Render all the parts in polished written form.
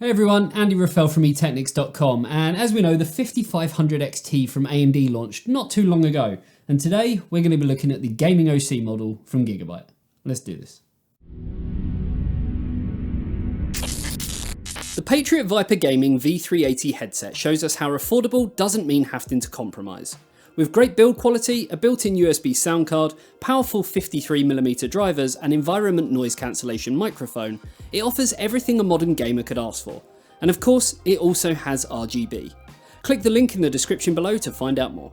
Hey everyone, Andy Raffel from eTeknix.com, and as we know, the 5500 XT from AMD launched not too long ago, and today we're going to be looking at the Gaming OC model from Gigabyte. Let's do this. The Patriot Viper Gaming V380 headset shows us how affordable doesn't mean having to compromise. With great build quality, a built-in USB sound card, powerful 53mm drivers and environment noise cancellation microphone, it offers everything a modern gamer could ask for. And of course, it also has RGB. Click the link in the description below to find out more.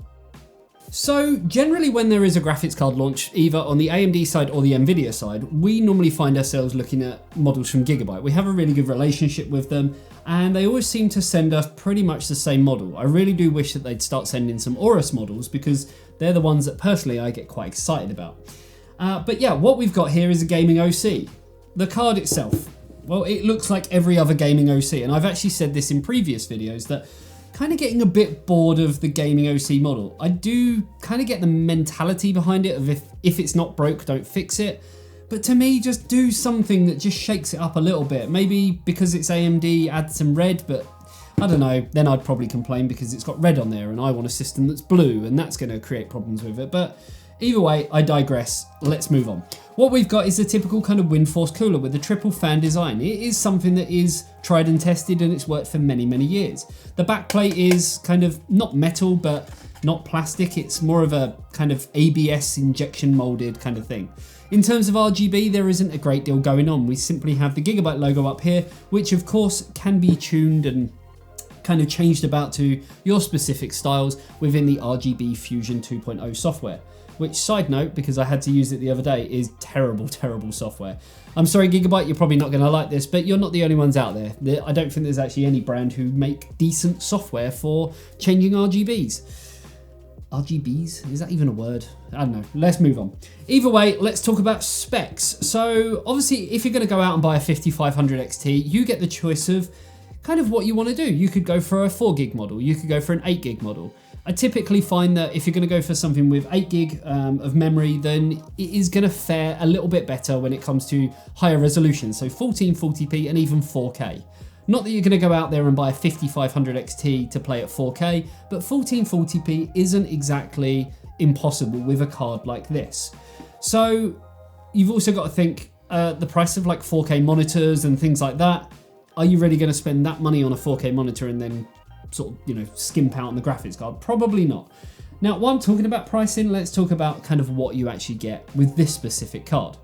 So generally when there is a graphics card launch, either on the AMD side or the Nvidia side, we normally find ourselves looking at models from Gigabyte. We have a really good relationship with them, and they always seem to send us pretty much the same model. I really do wish that they'd start sending some Aorus models, because they're the ones that personally I get quite excited about. But yeah, what we've got here is a Gaming OC. The card itself, well, it looks like every other Gaming OC, and I've actually said this in previous videos that kind of getting a bit bored of the Gaming OC model. I do kind of get the mentality behind it of if it's not broke, don't fix it. But to me, just do something that just shakes it up a little bit. Maybe because it's AMD, add some red, but I don't know, then I'd probably complain because it's got red on there and I want a system that's blue, and that's going to create problems with it. But either way, I digress. Let's move on. What we've got is a typical kind of wind force cooler with a triple fan design. It is something that is tried and tested, and it's worked for many, many years. The backplate is kind of not metal, but not plastic. It's more of a kind of ABS injection molded kind of thing. In terms of RGB, there isn't a great deal going on. We simply have the Gigabyte logo up here, which of course can be tuned and kind of changed about to your specific styles within the RGB Fusion 2.0 software. Which, side note, because I had to use it the other day, is terrible, terrible software. I'm sorry Gigabyte, you're probably not going to like this, but you're not the only ones out there. I don't think there's actually any brand who make decent software for changing RGBs. RGBs? Is that even a word? I don't know. Let's move on. Either way, let's talk about specs. So obviously, if you're going to go out and buy a 5500 XT, you get the choice of kind of what you want to do. You could go for a 4 gig model. You could go for an 8 gig model. I typically find that if you're going to go for something with 8 gig of memory, then it is going to fare a little bit better when it comes to higher resolution. So 1440p and even 4K. Not that you're going to go out there and buy a 5500 XT to play at 4K, but 1440p isn't exactly impossible with a card like this. So you've also got to think the price of like 4K monitors and things like that. Are you really going to spend that money on a 4K monitor and then sort of, you know, skimp out on the graphics card? Probably not. Now, while I'm talking about pricing, let's talk about kind of what you actually get with this specific card.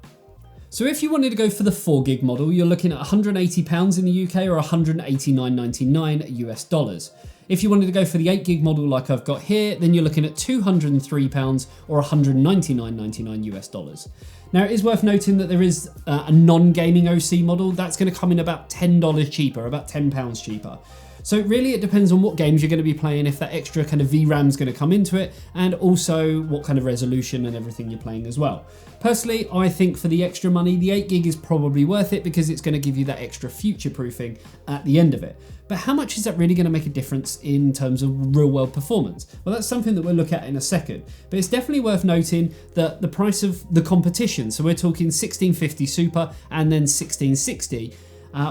So if you wanted to go for the 4 gig model, you're looking at £180 in the UK or $189.99 US dollars. If you wanted to go for the 8 gig model like I've got here, then you're looking at £203 or $199.99 US dollars. Now, it is worth noting that there is a non-gaming OC model that's going to come in about $10 cheaper, about £10 cheaper. So really it depends on what games you're going to be playing, if that extra kind of VRAM is going to come into it, and also what kind of resolution and everything you're playing as well. Personally, I think for the extra money, the 8 gig is probably worth it because it's going to give you that extra future proofing at the end of it. But how much is that really going to make a difference in terms of real world performance? Well, that's something that we'll look at in a second. But it's definitely worth noting that the price of the competition, so we're talking 1650 Super and then 1660,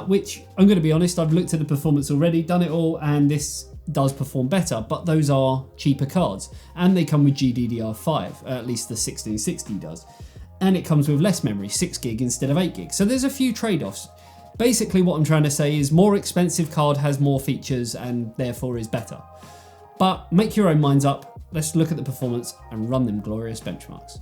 which I'm going to be honest, I've looked at the performance already, done it all, and this does perform better, but those are cheaper cards and they come with GDDR5, at least the 1660 does. And it comes with less memory, 6 gig instead of 8 gig. So there's a few trade-offs. Basically what I'm trying to say is more expensive card has more features and therefore is better. But make your own minds up. Let's look at the performance and run them glorious benchmarks.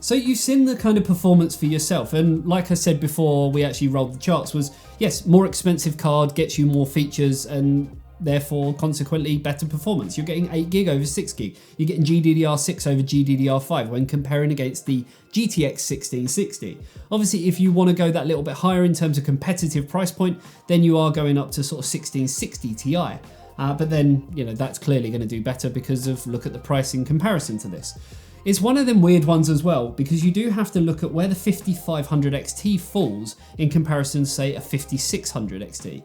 So you've seen the kind of performance for yourself, and like I said before we actually rolled the charts was, yes, more expensive card gets you more features and therefore consequently better performance. You're getting 8 gig over 6 gig. You're getting GDDR6 over GDDR5 when comparing against the GTX 1660. Obviously, if you want to go that little bit higher in terms of competitive price point, then you are going up to sort of 1660 Ti. But then, you know, that's clearly going to do better because of look at the price in comparison to this. It's one of them weird ones as well, because you do have to look at where the 5500 XT falls in comparison to, say, a 5600 XT.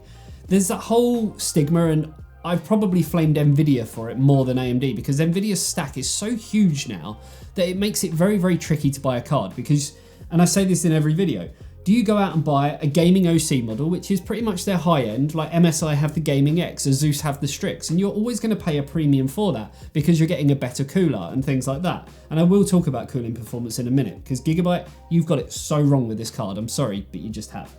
There's that whole stigma, and I've probably flamed Nvidia for it more than AMD, because Nvidia's stack is so huge now that it makes it very, very tricky to buy a card. Because, and I say this in every video, do you go out and buy a gaming OC model, which is pretty much their high end, like MSI have the Gaming X, Asus have the Strix, and you're always going to pay a premium for that because you're getting a better cooler and things like that. And I will talk about cooling performance in a minute, because Gigabyte, you've got it so wrong with this card. I'm sorry, but you just have.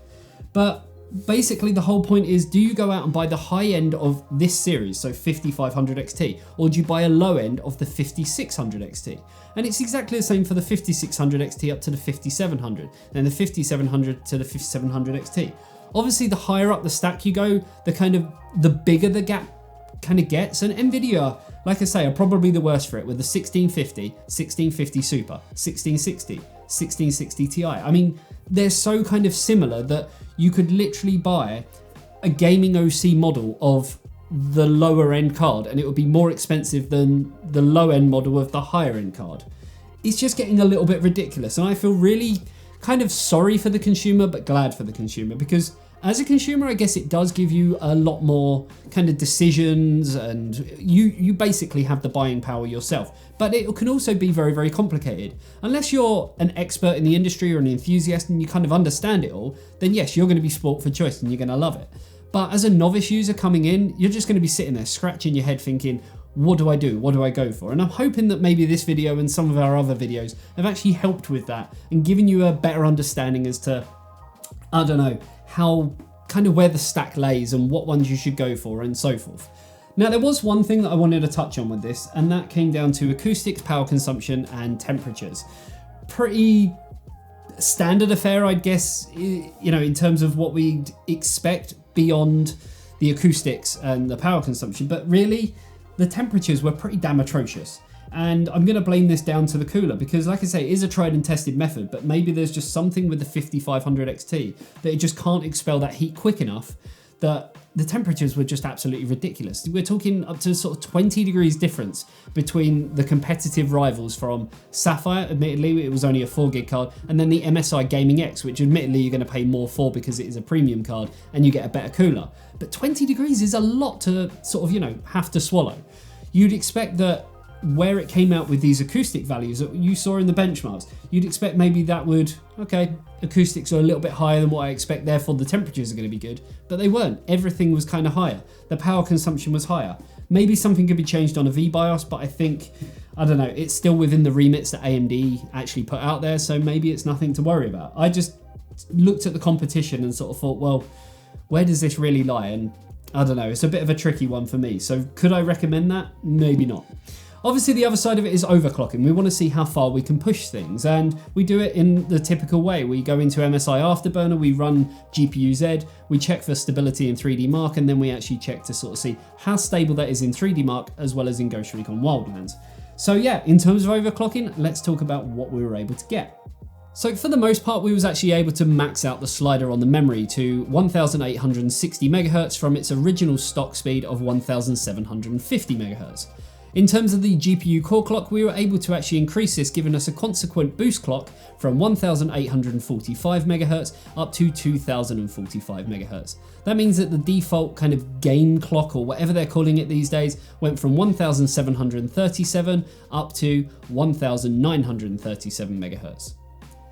But basically the whole point is, do you go out and buy the high end of this series, so 5500 XT, or do you buy a low end of the 5600 XT? And it's exactly the same for the 5600 XT up to the 5700, then the 5700 to the 5700 XT. Obviously, the higher up the stack you go, the bigger the gap kind of gets. And Nvidia, like I say, are probably the worst for it with the 1650, 1650 Super, 1660, 1660 Ti. I mean, they're so kind of similar that you could literally buy a gaming OC model of the lower end card and it would be more expensive than the low end model of the higher end card. It's just getting a little bit ridiculous, and I feel really kind of sorry for the consumer but glad for the consumer, because as a consumer, I guess it does give you a lot more kind of decisions, and you basically have the buying power yourself. But it can also be very, very complicated. Unless you're an expert in the industry or an enthusiast and you kind of understand it all, then yes, you're going to be sport for choice and you're going to love it. But as a novice user coming in, you're just going to be sitting there scratching your head thinking, what do I do? What do I go for? And I'm hoping that maybe this video and some of our other videos have actually helped with that and given you a better understanding as to, I don't know, how kind of where the stack lays and what ones you should go for and so forth. Now, there was one thing that I wanted to touch on with this, and that came down to acoustics, power consumption, and temperatures. Pretty standard affair, I guess, you know, in terms of what we'd expect beyond the acoustics and the power consumption, but really the temperatures were pretty damn atrocious. And I'm going to blame this down to the cooler because, like I say, it is a tried and tested method, but maybe there's just something with the 5500 XT that it just can't expel that heat quick enough that the temperatures were just absolutely ridiculous. We're talking up to sort of 20 degrees difference between the competitive rivals from Sapphire, admittedly it was only a 4 gig card, and then the MSI Gaming X, which admittedly you're going to pay more for because it is a premium card and you get a better cooler. But 20 degrees is a lot to sort of, you know, have to swallow. You'd expect that where it came out with these acoustic values that you saw in the benchmarks, you'd expect maybe that would, okay, acoustics are a little bit higher than what I expect, therefore the temperatures are going to be good, but they weren't. Everything was kind of higher. The power consumption was higher. Maybe something could be changed on a V-BIOS, but I think, I don't know, it's still within the remits that AMD actually put out there, so maybe it's nothing to worry about. I just looked at the competition and sort of thought, well, where does this really lie? And I don't know, it's a bit of a tricky one for me. So could I recommend that? Maybe not. Obviously, the other side of it is overclocking. We want to see how far we can push things, and we do it in the typical way. We go into MSI Afterburner, we run GPU-Z, we check for stability in 3D Mark, and then we actually check to sort of see how stable that is in 3D Mark as well as in Ghost Recon Wildlands. So yeah, in terms of overclocking, let's talk about what we were able to get. So for the most part, we was actually able to max out the slider on the memory to 1860 MHz from its original stock speed of 1750 MHz. In terms of the GPU core clock, we were able to actually increase this, giving us a consequent boost clock from 1845 MHz up to 2045 MHz. That means that the default kind of game clock, or whatever they're calling it these days, went from 1737 up to 1937 MHz.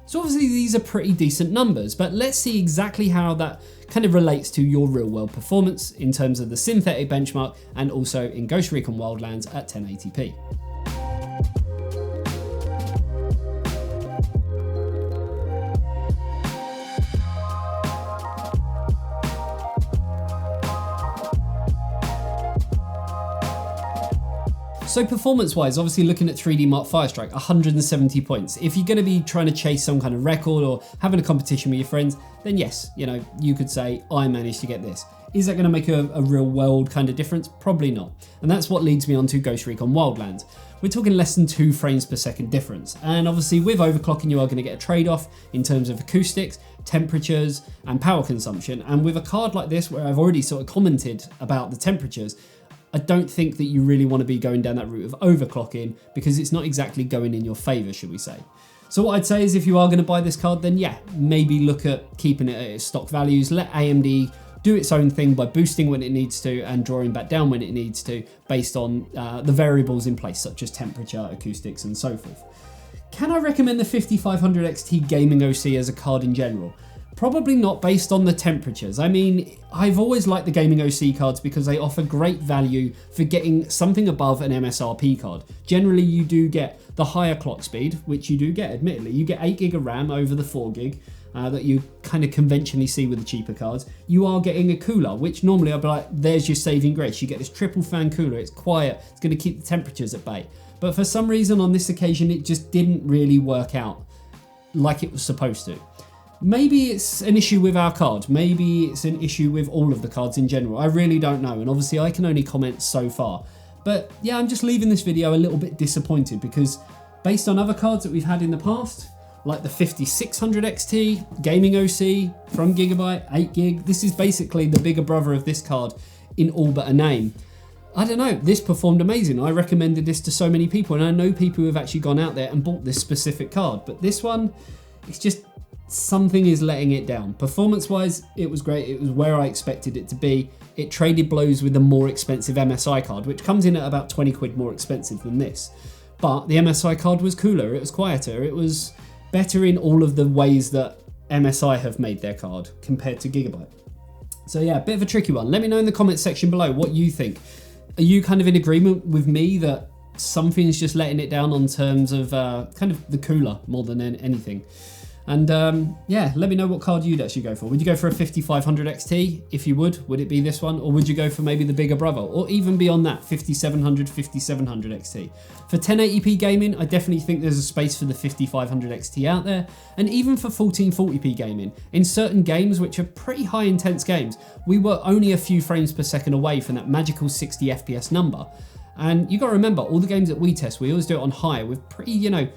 So obviously these are pretty decent numbers, but let's see exactly how that kind of relates to your real world performance in terms of the synthetic benchmark and also in Ghost Recon Wildlands at 1080p. So performance-wise, obviously looking at 3D Mark Firestrike, 170 points. If you're going to be trying to chase some kind of record or having a competition with your friends, then yes, you know, you could say, I managed to get this. Is that going to make a real world kind of difference? Probably not. And that's what leads me on to Ghost Recon Wildlands. We're talking less than 2 frames per second difference. And obviously with overclocking, you are going to get a trade-off in terms of acoustics, temperatures, and power consumption. And with a card like this, where I've already sort of commented about the temperatures, I don't think that you really want to be going down that route of overclocking because it's not exactly going in your favor, should we say. So what I'd say is if you are going to buy this card, then yeah, maybe look at keeping it at its stock values. Let AMD do its own thing by boosting when it needs to and drawing back down when it needs to based on the variables in place, such as temperature, acoustics, and so forth. Can I recommend the 5500 XT Gaming OC as a card in general? Probably not based on the temperatures. I mean, I've always liked the Gaming OC cards because they offer great value for getting something above an MSRP card. Generally, you do get the higher clock speed, which you do get, admittedly. You get 8 gig of RAM over the 4 gig that you kind of conventionally see with the cheaper cards. You are getting a cooler, which normally I'd be like, there's your saving grace. You get this triple fan cooler, it's quiet, it's going to keep the temperatures at bay. But for some reason on this occasion, it just didn't really work out like it was supposed to. Maybe it's an issue with our card. Maybe it's an issue with all of the cards in general. I really don't know. And obviously I can only comment so far. But yeah, I'm just leaving this video a little bit disappointed because based on other cards that we've had in the past, like the 5600 XT, Gaming OC from Gigabyte, 8 gig, this is basically the bigger brother of this card in all but a name. I don't know, this performed amazing. I recommended this to so many people and I know people who have actually gone out there and bought this specific card. But this one, it's just, something is letting it down. Performance-wise, it was great. It was where I expected it to be. It traded blows with the more expensive MSI card, which comes in at about 20 quid more expensive than this. But the MSI card was cooler, it was quieter, it was better in all of the ways that MSI have made their card compared to Gigabyte. So yeah, a bit of a tricky one. Let me know in the comments section below what you think. Are you kind of in agreement with me that something's just letting it down on terms of kind of the cooler more than anything? And yeah, let me know what card you'd actually go for. Would you go for a 5500 XT? If you would it be this one? Or would you go for maybe the bigger brother? Or even beyond that, 5700 XT? For 1080p gaming, I definitely think there's a space for the 5500 XT out there. And even for 1440p gaming, in certain games, which are pretty high intense games, we were only a few frames per second away from that magical 60 FPS number. And you got to remember, all the games that we test, we always do it on high with pretty, you know,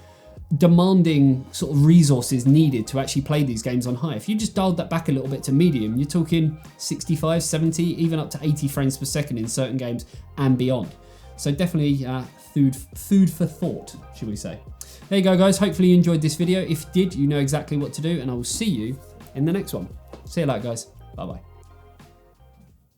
demanding sort of resources needed to actually play these games on high. If you just dialed that back a little bit to medium, you're talking 65, 70, even up to 80 frames per second in certain games and beyond. So definitely food for thought, should we say. There you go, guys. Hopefully you enjoyed this video. If you did, you know exactly what to do, and I will see you in the next one. See you later, guys. Bye-bye.